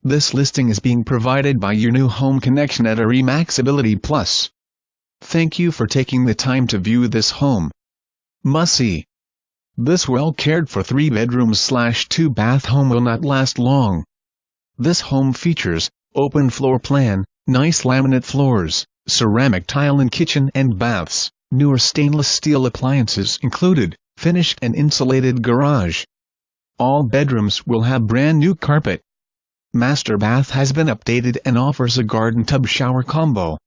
This listing is being provided by your new home connection at Remaxability Plus. Thank you for taking the time to view this home. Must see. This well cared for 3-bedroom/2-bath home will not last long. This home features open floor plan, nice laminate floors, ceramic tile in kitchen and baths, newer stainless steel appliances included, finished and insulated garage. All bedrooms will have brand new carpet. Master bath has been updated and offers a garden tub shower combo.